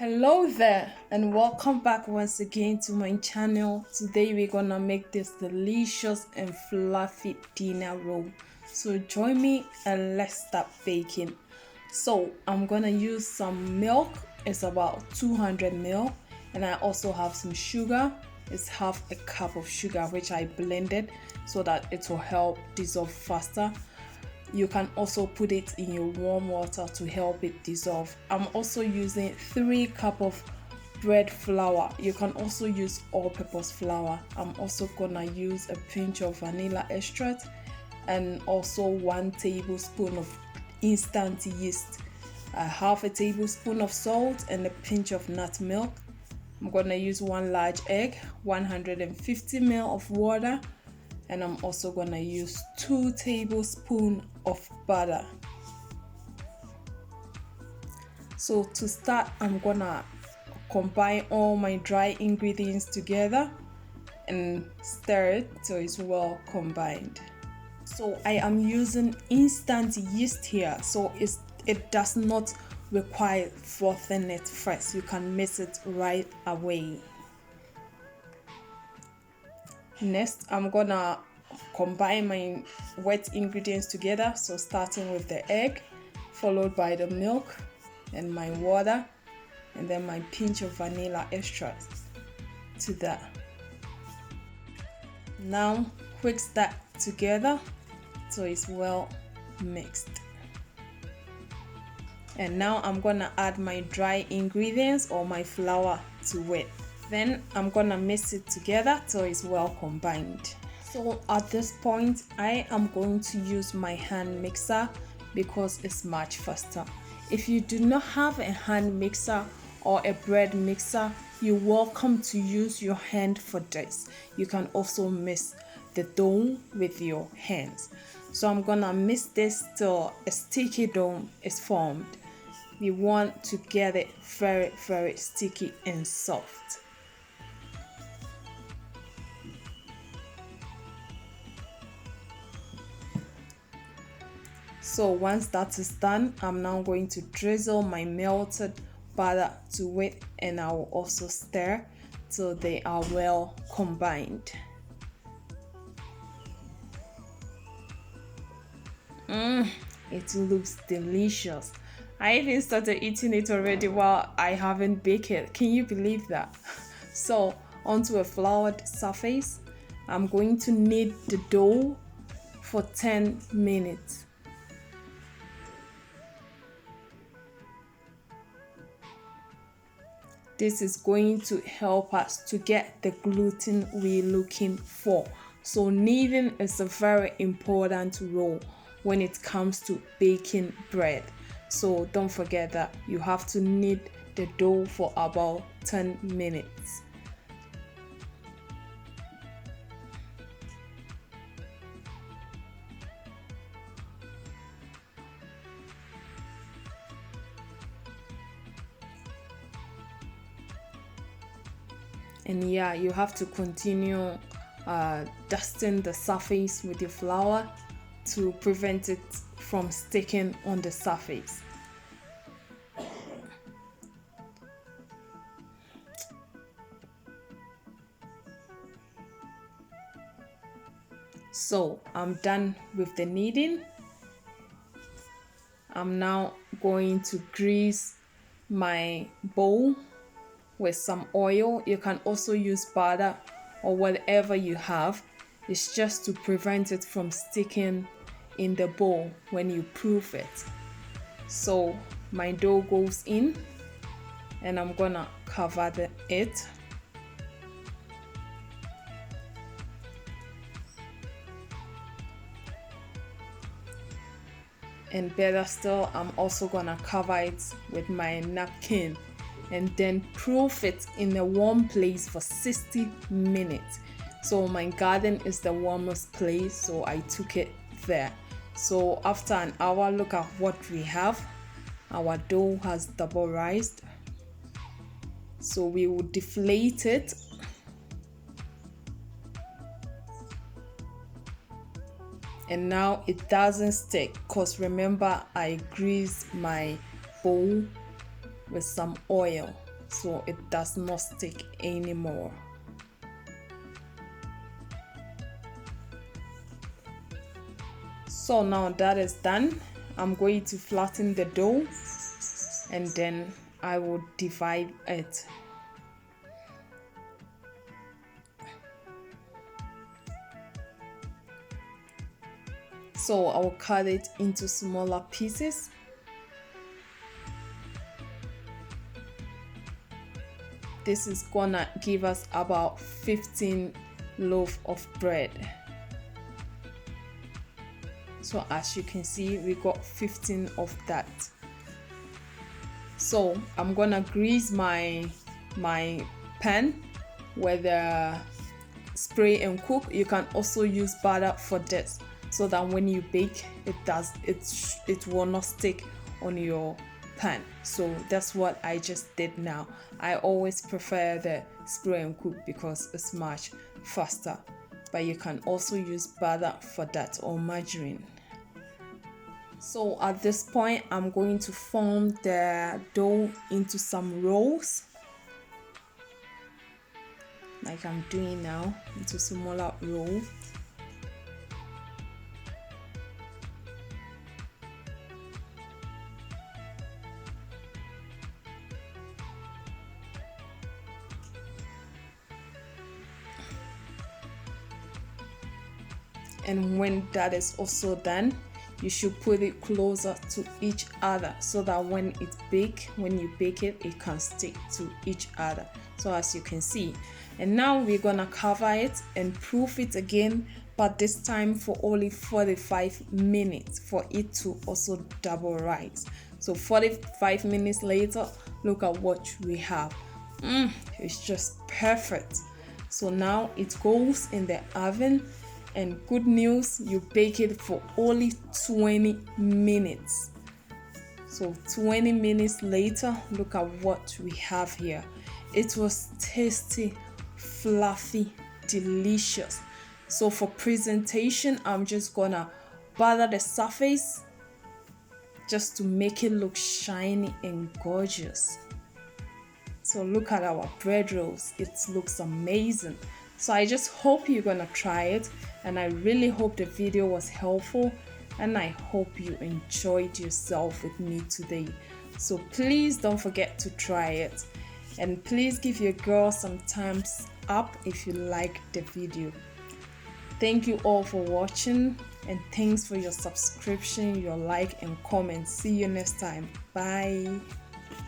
Hello there and welcome back once again to my channel. Today we're gonna make this delicious and fluffy dinner roll. So join me and let's start baking. So I'm gonna use some milk. It's about 200 ml, and I also have some sugar. It's half a cup of sugar which I blended so that it will help dissolve faster. You can also put it in your warm water to help it dissolve. I'm also using 3 cups of bread flour. You can also use all-purpose flour. I'm also gonna use a pinch of vanilla extract and also 1 tablespoon of instant yeast, half a tablespoon of salt, and a pinch of nutmeg. I'm gonna use 1 large egg, 150 ml of water, and I'm also gonna use 2 tablespoons of butter. So to start, I'm gonna combine all my dry ingredients together and stir it so it's well combined. So I am using instant yeast here, so it does not require frothing it first. You can mix it right away. Next, I'm gonna combine my wet ingredients together. So starting with the egg, followed by the milk and my water, and then my pinch of vanilla extract to that. Now whisk that together so it's well mixed. And now I'm gonna add my dry ingredients or my flour to it. Then I'm gonna mix it together so it's well combined. So at this point, I am going to use my hand mixer because it's much faster. If you do not have a hand mixer or a bread mixer, you're welcome to use your hand for this. You can also mix the dough with your hands. So I'm gonna mix this till a sticky dough is formed. We want to get it very, very sticky and soft. So once that is done, I'm now going to drizzle my melted butter to it, and I will also stir till they are well combined. It looks delicious. I even started eating it already while I haven't baked it. Can you believe that? So onto a floured surface, I'm going to knead the dough for 10 minutes. This is going to help us to get the gluten we're looking for. So kneading is a very important role when it comes to baking bread. So don't forget that you have to knead the dough for about 10 minutes. And yeah, you have to continue dusting the surface with your flour to prevent it from sticking on the surface. So I'm done with the kneading. I'm now going to grease my bowl with some oil. You can also use butter or whatever you have. It's just to prevent it from sticking in the bowl when you proof it. So my dough goes in and I'm gonna cover it. And better still, I'm also gonna cover it with my napkin and then proof it in a warm place for 60 minutes. So my garden is the warmest place, so I took it there. So after an hour, look at what we have. Our dough has double rised. So we will deflate it. And now it doesn't stick because remember I greased my bowl with some oil. so it does not stick anymore. So now that is done, I'm going to flatten the dough and then I will divide it. So I will cut it into smaller pieces. This is gonna give us about 15 loaves of bread. So as you can see, we got 15 of that. So I'm gonna grease my pan with a spray and cook. You can also use butter for this, so that when you bake, it will not stick on your pan. So that's what I just did now. I always prefer the spray and cook because it's much faster, but you can also use butter for that or margarine. So at this point, I'm going to form the dough into some rolls, like I'm doing now, into smaller rolls. And when that is also done, you should put it closer to each other so that when you bake it, it can stick to each other. So as you can see, and now we're gonna cover it and proof it again, but this time for only 45 minutes for it to also double rise. So 45 minutes later, look at what we have. It's just perfect. So now it goes in the oven. And good news, you bake it for only 20 minutes. So 20 minutes later, look at what we have here. It was tasty, fluffy, delicious. So for presentation, I'm just gonna butter the surface just to make it look shiny and gorgeous. So look at our bread rolls. It looks amazing. So I just hope you're gonna try it, and I really hope the video was helpful, and I hope you enjoyed yourself with me today. So please don't forget to try it, and please give your girl some thumbs up if you liked the video. Thank you all for watching, and thanks for your subscription, your like and comment. See you next time. Bye.